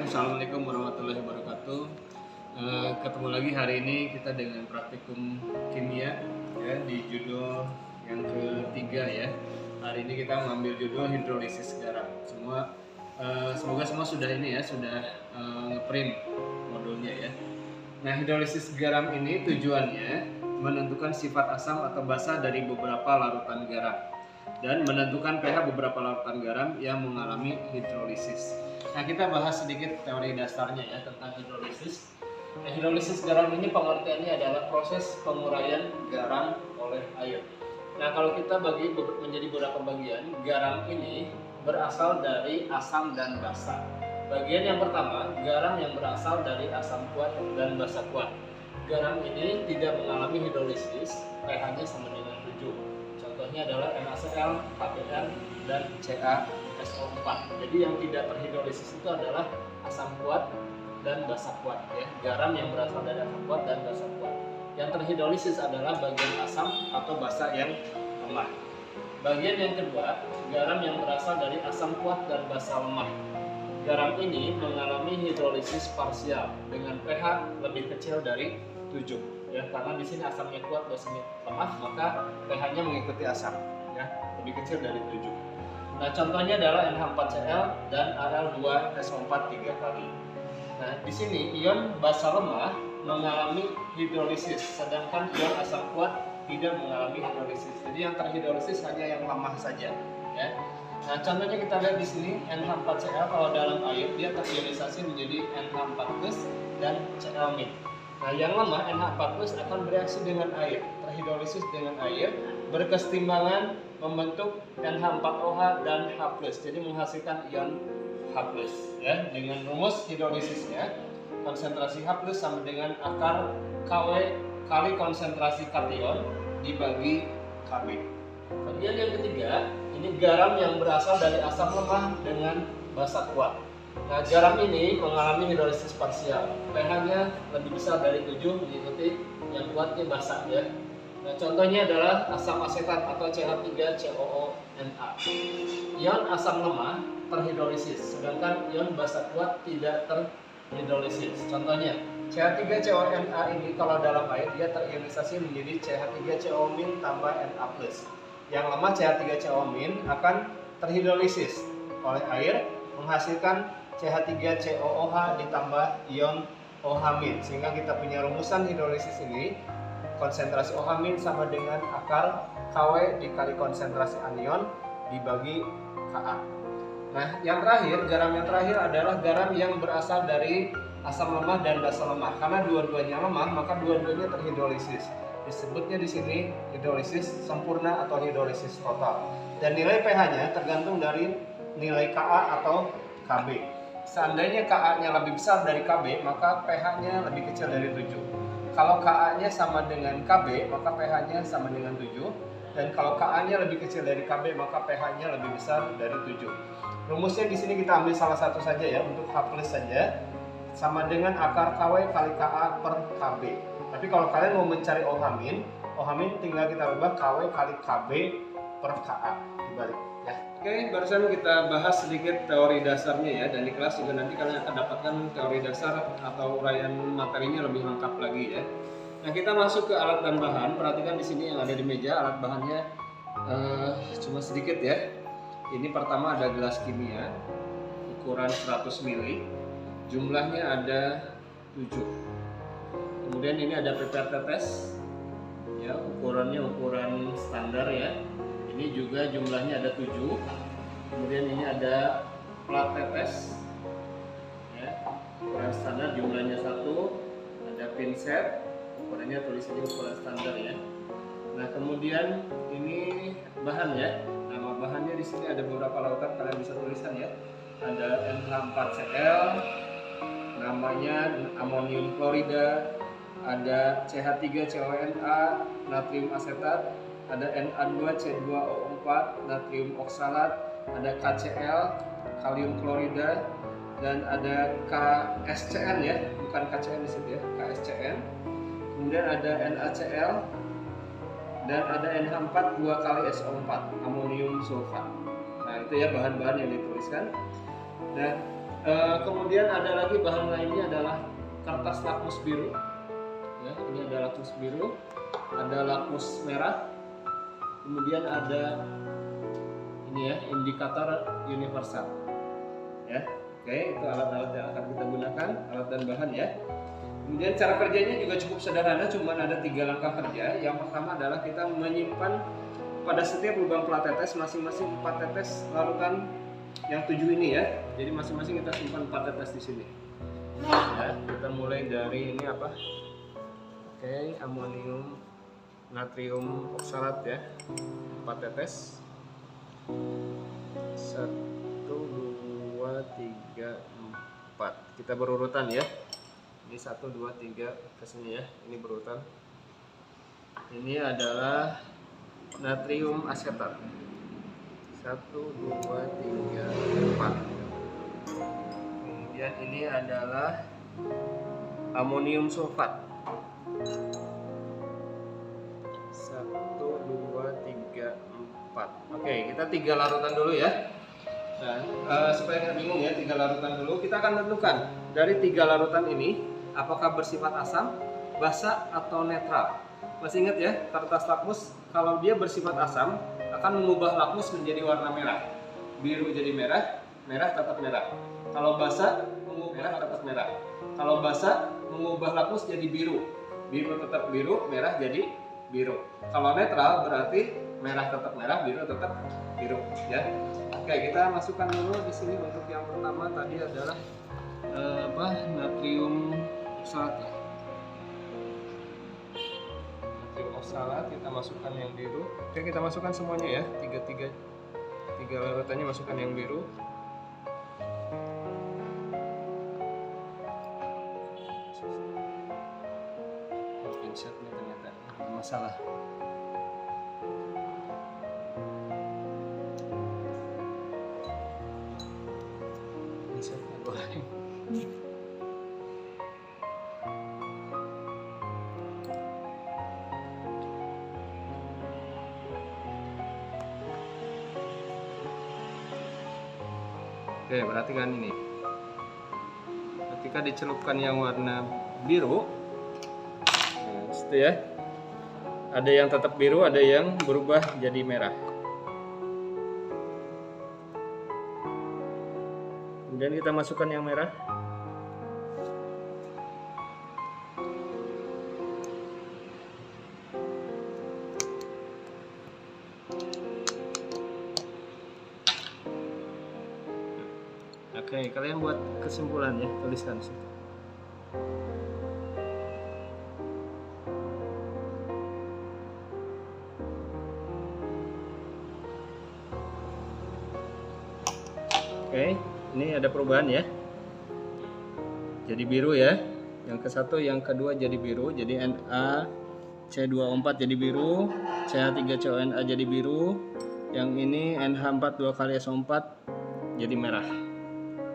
Bismillahirrahmanirrahim. Assalamualaikum warahmatullahi wabarakatuh. Ketemu lagi hari ini kita dengan praktikum kimia ya, di judul yang ketiga ya. Hari ini kita mengambil judul hidrolisis garam. Semoga semua sudah ini ya, sudah ngeprint modulnya ya. Nah, hidrolisis garam ini tujuannya menentukan sifat asam atau basa dari beberapa larutan garam dan menentukan pH beberapa larutan garam yang mengalami hidrolisis. Nah, kita bahas sedikit teori dasarnya ya tentang hidrolisis. Nah, hidrolisis garam ini pengertiannya adalah proses penguraian garam oleh air. Nah, kalau kita bagi menjadi beberapa bagian, garam ini berasal dari asam dan basa. Bagian yang pertama, garam yang berasal dari asam kuat dan basa kuat. Garam ini tidak mengalami hidrolisis, pH-nya sama dengan 7. Contohnya adalah NaCl, KBr, dan CaSO4. Jadi yang tidak terhidrolisis itu adalah asam kuat dan basa kuat ya. Garam yang berasal dari asam kuat dan basa kuat. Yang terhidrolisis adalah bagian asam atau basa yang lemah. Bagian yang kedua, garam yang berasal dari asam kuat dan basa lemah. Garam ini mengalami hidrolisis parsial dengan pH lebih kecil dari 7 ya, karena di sini asamnya kuat, basanya lemah, maka pH-nya mengikuti asam ya, lebih kecil dari 7. Nah, contohnya adalah NH4Cl dan Al2SO4 3 kali. Nah, di sini ion basa lemah mengalami hidrolisis, sedangkan ion asam kuat tidak mengalami hidrolisis. Jadi yang terhidrolisis hanya yang lemah saja ya. Nah, contohnya kita lihat di sini NH4Cl kalau dalam air dia terionisasi menjadi NH4+ dan Cl-. Nah, yang lemah NH4+ akan bereaksi dengan air, terhidrolisis dengan air, berkesetimbangan membentuk NH4OH dan H+. Jadi menghasilkan ion H+ ya. Dengan rumus hidrolisisnya, konsentrasi H+ sama dengan akar Kw kali konsentrasi kation dibagi Kb. Bagian yang ketiga, ini garam yang berasal dari asam lemah dengan basa kuat. Nah, garam ini mengalami hidrolisis parsial. pH-nya lebih besar dari 7, mengikuti yang kuatnya basa ya. Nah, contohnya adalah asam asetat atau CH3COONa. Ion asam lemah terhidrolisis, sedangkan ion basa kuat tidak terhidrolisis. Contohnya, CH3COONa ini kalau dalam air dia terionisasi menjadi CH3CO- tambah Na+. Yang lemah CH3CO- akan terhidrolisis oleh air menghasilkan CH3COOH ditambah ion OH-, sehingga kita punya rumusan hidrolisis ini, konsentrasi OH- sama dengan akar Kw dikali konsentrasi anion dibagi Ka. Nah, yang terakhir, garam yang terakhir adalah garam yang berasal dari asam lemah dan basa lemah. Karena dua-duanya lemah, maka dua-duanya terhidrolisis. Disebutnya di sini hidrolisis sempurna atau hidrolisis total. Dan nilai pH-nya tergantung dari nilai Ka atau Kb. Seandainya Ka-nya lebih besar dari Kb, maka pH-nya lebih kecil dari 7. Kalau Ka-nya sama dengan Kb, maka pH-nya sama dengan 7. Dan kalau Ka-nya lebih kecil dari Kb, maka pH-nya lebih besar dari 7. Rumusnya di sini kita ambil salah satu saja ya, untuk H+ saja, sama dengan akar Kw kali Ka per Kb. Tapi kalau kalian mau mencari OH-, OH- tinggal kita ubah Kw kali Kb per Ka dibalik ya. Oke, barusan kita bahas sedikit teori dasarnya ya, dan di kelas juga nanti kalian akan dapatkan teori dasar atau uraian materinya lebih lengkap lagi ya. Nah, kita masuk ke alat dan bahan. Perhatikan di sini yang ada di meja, alat bahannya cuma sedikit ya. Ini pertama ada gelas kimia ukuran 100 ml, jumlahnya ada 7. Kemudian ini ada pipet tetes ya, ukurannya ukuran standar ya. Ini juga jumlahnya ada 7. Kemudian ini ada plat tetes ya, ukuran standar jumlahnya 1. Ada pinset, ukurannya tulisannya ukuran standar ya. Nah, kemudian ini bahan ya. Nama bahannya di sini ada beberapa larutan, kalian bisa tulisan ya. Ada NH4Cl, namanya amonium klorida, ada CH3CONa, natrium asetat, ada Na2C2O4, natrium oksalat, ada KCl, kalium klorida, dan ada KSCN ya, bukan KCN di sini ya, KSCN. Kemudian ada NaCl dan ada NH4 2 kali SO4, amonium sulfat. Nah, itu ya bahan-bahan yang dituliskan. Nah, Kemudian ada lagi bahan lainnya adalah kertas lakmus biru. Ya, ini ada lakmus biru, ada lakmus merah, kemudian ada ini ya, indikator universal. Ya, oke, itu alat-alat yang akan kita gunakan, alat dan bahan ya. Kemudian cara kerjanya juga cukup sederhana, cuma ada 3 langkah kerja. Yang pertama adalah kita menyimpan pada setiap lubang plat tetes masing-masing 4 tetes larutan yang 7 ini ya. Jadi masing-masing kita simpan 4 tetes di sini. Ya, kita mulai dari ini apa? Oke, amonium natrium oksalat ya. 4 tetes. 1 2 3 4. Kita berurutan ya. Ini 1 2 3 ke sini ya. Ini berurutan. Ini adalah natrium asetat. 1 2 3 4. Kemudian ini adalah amonium sulfat. 1 2 3 4. Oke, kita 3 larutan dulu ya. Nah, supaya nggak bingung ya, 3 larutan dulu. Kita akan tentukan dari 3 larutan ini apakah bersifat asam, basa, atau netral. Masih ingat ya, kertas lakmus kalau dia bersifat asam akan mengubah lakmus menjadi warna merah. Biru jadi merah, merah tetap merah. Kalau basa, mengubah merah tetap merah. Kalau basa, mengubah lakmus jadi biru. Biru tetap biru, merah jadi biru. Kalau netral berarti merah tetap merah, biru tetap biru ya. Oke, kita masukkan dulu di sini untuk yang pertama tadi adalah natrium oksalat ya. Natrium oksalat kita masukkan yang biru. Oke, kita masukkan semuanya ya. Tiga larutannya masukkan yang biru. Pinsetnya ternyata ada masalah. Oke, perhatikan ini. Ketika dicelupkan yang warna biru, nah, itu ya, ada yang tetap biru, ada yang berubah jadi merah. Kemudian kita masukkan yang merah. Oke, kalian buat kesimpulan ya, tuliskan situ. Oke, ini ada perubahan ya. Jadi biru ya. Yang ke satu, yang kedua jadi biru. Jadi NaC24 jadi biru, CH3CONa jadi biru. Yang ini NH4 2 kali SO4 jadi merah.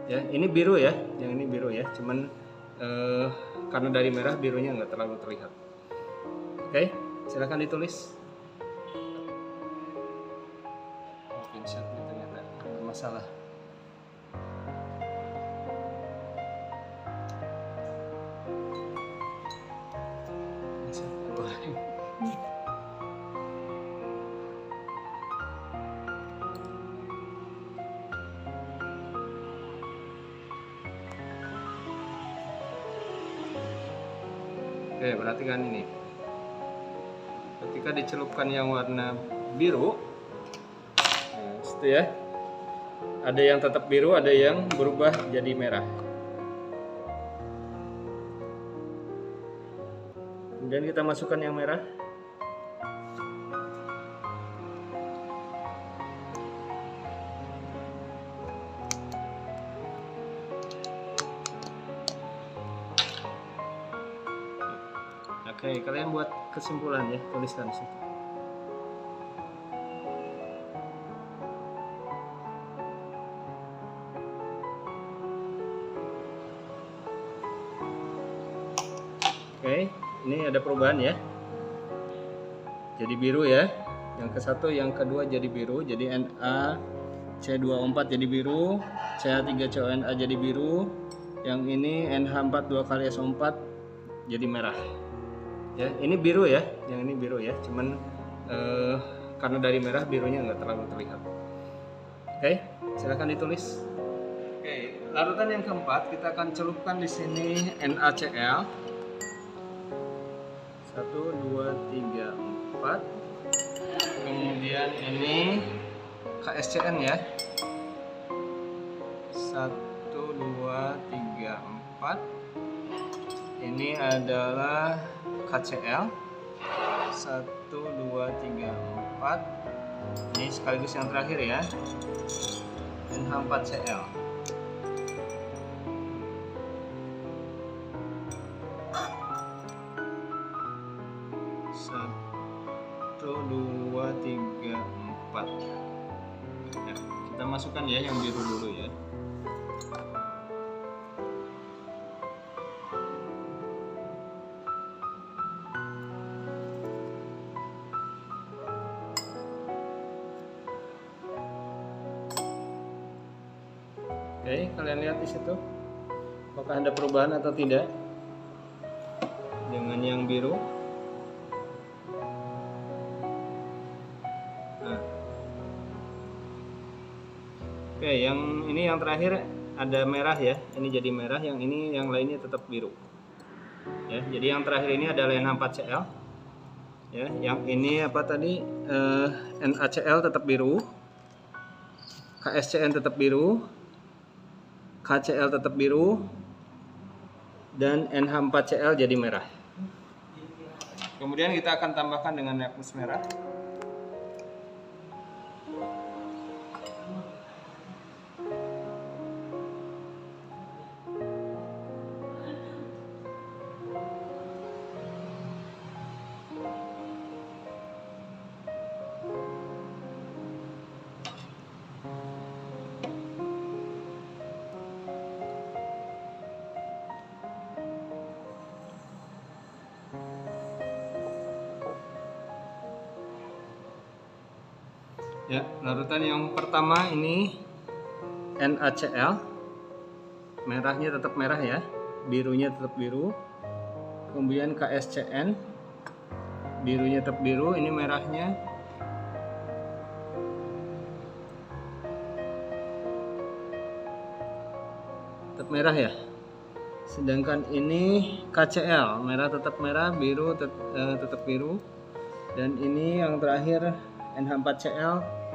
Ya, ini biru ya, yang ini biru ya, cuman karena dari merah birunya nggak terlalu terlihat. Oke, silahkan ditulis. Pinsetnya ternyata ada masalah. Oke, perhatikan ini. Ketika dicelupkan yang warna biru, nah, itu ya, ada yang tetap biru, ada yang berubah jadi merah. Kemudian kita masukkan yang merah. Oke, kalian buat kesimpulan ya, tuliskan di situ. Oke, ini ada perubahan ya. Jadi biru ya. Yang ke satu, yang kedua jadi biru. Jadi NaC C24 jadi biru, CH3CONA jadi biru, yang ini NH4 2 kali SO4 jadi merah. Ya, ini biru ya, yang ini biru ya, cuman karena dari merah birunya nggak terlalu terlihat. Oke, silahkan ditulis. Oke, larutan yang keempat kita akan celupkan di sini NaCl 1 2 3 4. Kemudian ini KSCN ya, 1 2 3 4. Ini adalah KCl 1 2 3 4. Ini sekaligus yang terakhir ya, NH4Cl. Satu, dua, tiga, empat. Ya, kita masukkan ya yang biru dulu ya. Oke, kalian lihat di situ, apakah ada perubahan atau tidak dengan yang biru? Nah. Oke, yang ini yang terakhir ada merah ya, ini jadi merah, yang ini yang lainnya tetap biru. Ya, jadi yang terakhir ini adalah NH4Cl. Ya, yang ini apa tadi? NaCl tetap biru, KSCN tetap biru, KCl tetap biru, dan NH4Cl jadi merah. Kemudian kita akan tambahkan dengan yaknus merah. Ya, larutan yang pertama ini NaCl, merahnya tetap merah ya, birunya tetap biru. Kemudian KSCN, birunya tetap biru, ini merahnya. Tetap merah ya. Sedangkan ini KCl, merah tetap merah, biru tetap biru. Dan ini yang terakhir NH4Cl,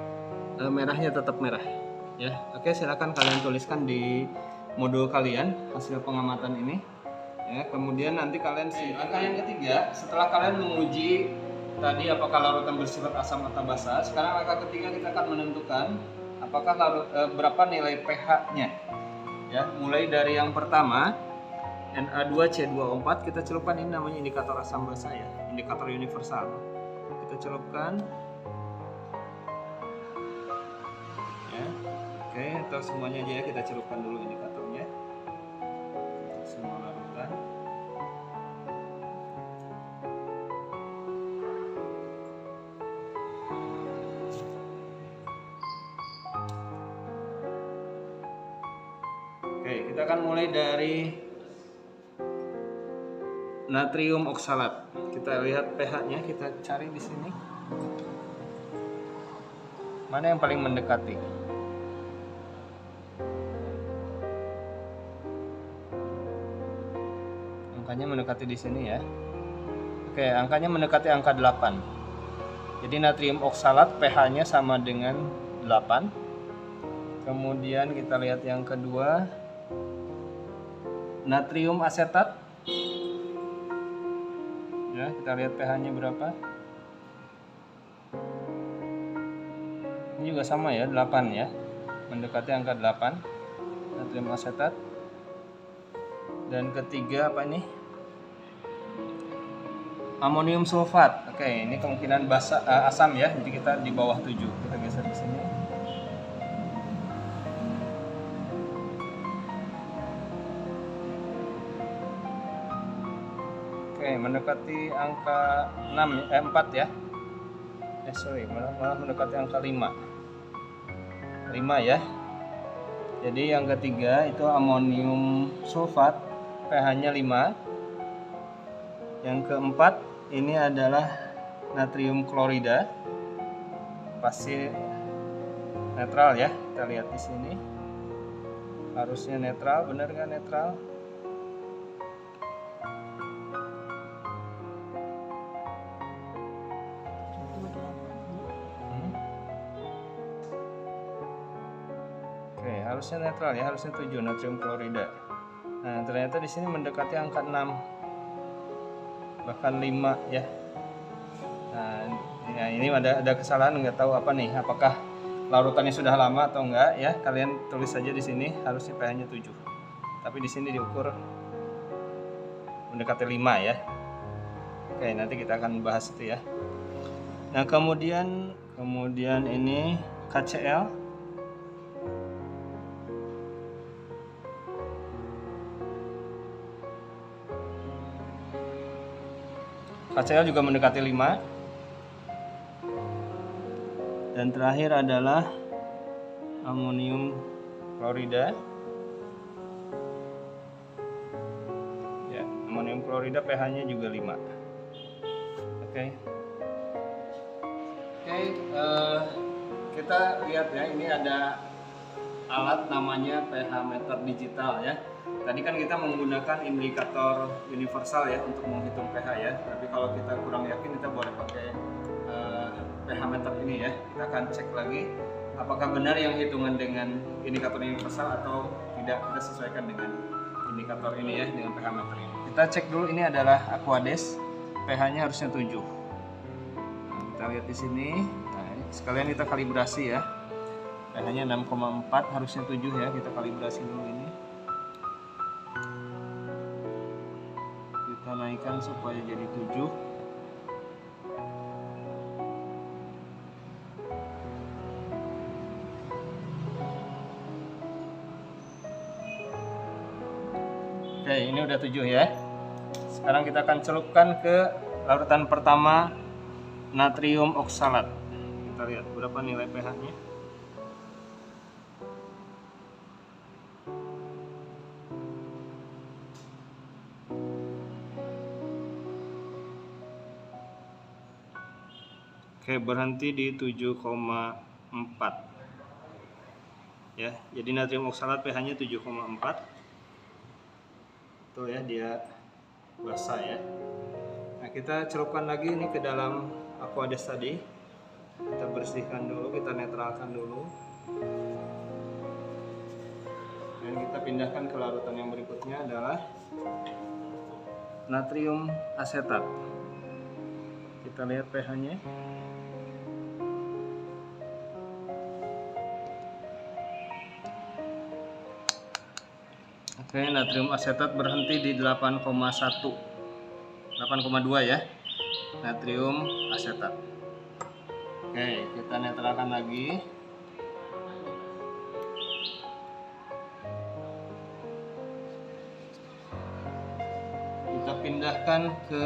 merahnya tetap merah ya. Oke, silakan kalian tuliskan di modul kalian hasil pengamatan ini ya. Kemudian nanti kalian langkah yang ketiga, setelah kalian menguji tadi apakah larutan bersifat asam atau basa, sekarang langkah ketiga kita akan menentukan apakah berapa nilai pH-nya ya. Mulai dari yang pertama Na2C24, kita celupkan, ini namanya indikator asam basa ya, indikator universal. Kita celupkan. Oke, atau semuanya aja ya, kita celupkan dulu indikatornya untuk semua larutan. Oke, kita akan mulai dari natrium oksalat. Kita lihat pH-nya, kita cari di sini. Mana yang paling mendekati? Angkanya mendekati di sini ya. Oke, angkanya mendekati angka 8. Jadi natrium oksalat pH-nya sama dengan 8. Kemudian kita lihat yang kedua, natrium asetat. Ya, kita lihat pH-nya berapa. Ini juga sama ya, 8 ya. Mendekati angka 8. Natrium asetat. Dan ketiga apa ini? Amonium sulfat. Oke, ini kemungkinan asam ya. Jadi kita di bawah 7. Kita geser ke sini. Oke, mendekati angka 4 ya. Sorry, malah mendekati angka 5. 5 ya. Jadi yang ketiga itu amonium sulfat, pH-nya 5. Yang keempat ini adalah natrium klorida, pasti netral ya. Kita lihat di sini harusnya netral, benar nggak netral? Oke, harusnya netral ya, harusnya 7 natrium klorida. Nah, ternyata di sini mendekati angka 6. Bahkan 5 ya. Nah, ini ada kesalahan, nggak tahu apa nih. Apakah larutannya sudah lama atau enggak ya? Kalian tulis saja di sini harusnya pH-nya 7. Tapi di sini diukur mendekati 5 ya. Oke, nanti kita akan bahas itu ya. Nah, kemudian ini KCl. KCl juga mendekati 5. Dan terakhir adalah amonium klorida. Ya, amonium klorida pH-nya juga 5. Oke. Kita lihat ya, ini ada alat namanya pH meter digital ya. Tadi kan kita menggunakan indikator universal ya untuk menghitung pH ya. Tapi kalau kita kurang yakin, kita boleh pakai pH meter ini ya. Kita akan cek lagi apakah benar yang hitungan dengan indikator universal atau tidak. Kita sesuaikan dengan indikator ini ya, dengan pH meter ini. Kita cek dulu, ini adalah Aquades, pH-nya harusnya 7. Nah, kita lihat di sini. Nah, sekalian kita kalibrasi ya. pH-nya 6,4, harusnya 7 ya. Kita kalibrasi dulu ini. Kita naikkan supaya jadi 7. Oke, ini udah 7 ya. Sekarang kita akan celupkan ke larutan pertama, natrium oksalat. Kita lihat berapa nilai pH-nya. Oke, berhenti di 7,4 ya. Jadi natrium oksalat pH-nya 7,4. Tuh ya, dia basah ya. Nah, kita celupkan lagi ini ke dalam Aquades tadi. Kita bersihkan dulu, kita netralkan dulu. Dan kita pindahkan ke larutan yang berikutnya adalah natrium asetat. Kita lihat pH-nya. Oke, natrium asetat berhenti di 8,1. 8,2 ya. Natrium asetat. Oke, kita netralkan lagi. Kita pindahkan ke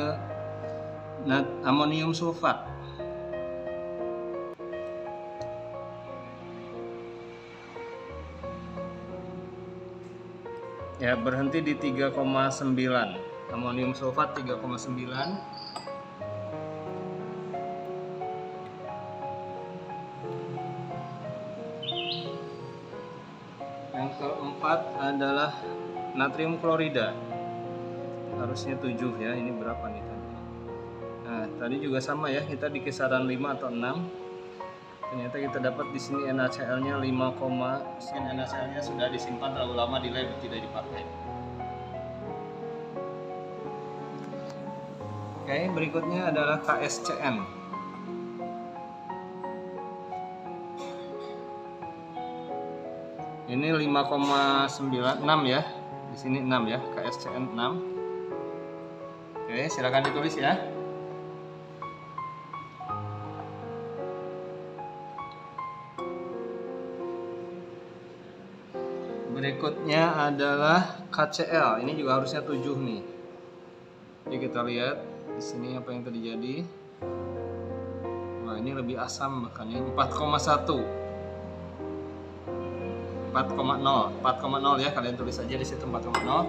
amonium sulfat. Ya, berhenti di 3,9. Amonium sulfat 3,9. Yang keempat adalah natrium klorida. Harusnya 7 ya. Ini berapa nih tadi? Nah, tadi juga sama ya, kita di kisaran 5 atau 6. Ternyata kita dapat di sini NaCl-nya 5, sekian. NaCl-nya sudah disimpan terlalu lama di lab, tidak dipakai. Oke, berikutnya adalah KSCN. Ini 5,96 ya. Di sini 6 ya, KSCN 6. Oke, silakan ditulis ya. Berikutnya adalah KCl. Ini juga harusnya 7 nih. Jadi kita lihat di sini apa yang terjadi. Wah, ini lebih asam, makanya 4,1. 4,0 ya, kalian tulis aja di situ 4,0.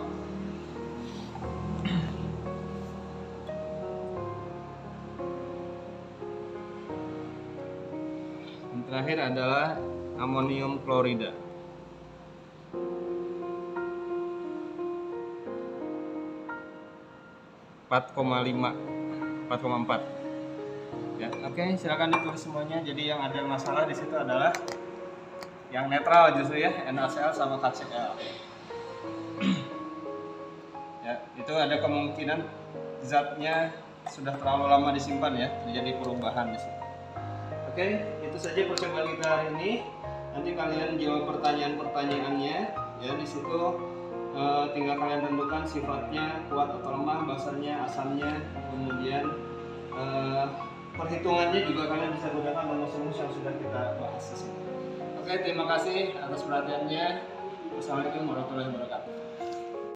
Yang terakhir adalah amonium klorida. 4,4. Ya, oke, silakan ditulis semuanya. Jadi yang ada masalah di situ adalah yang netral justru ya, NaCl sama KCl. Ya, itu ada kemungkinan zatnya sudah terlalu lama disimpan ya, terjadi perubahan di situ. Oke, itu saja percobaan kita hari ini. Nanti kalian jawab pertanyaan-pertanyaannya ya di situ. Tinggal kalian tentukan sifatnya kuat atau lemah, basanya, asamnya, kemudian perhitungannya juga kalian bisa gunakan rumus-rumus yang sudah kita bahas di sini. Oke, terima kasih atas perhatiannya. Wassalamualaikum warahmatullahi wabarakatuh.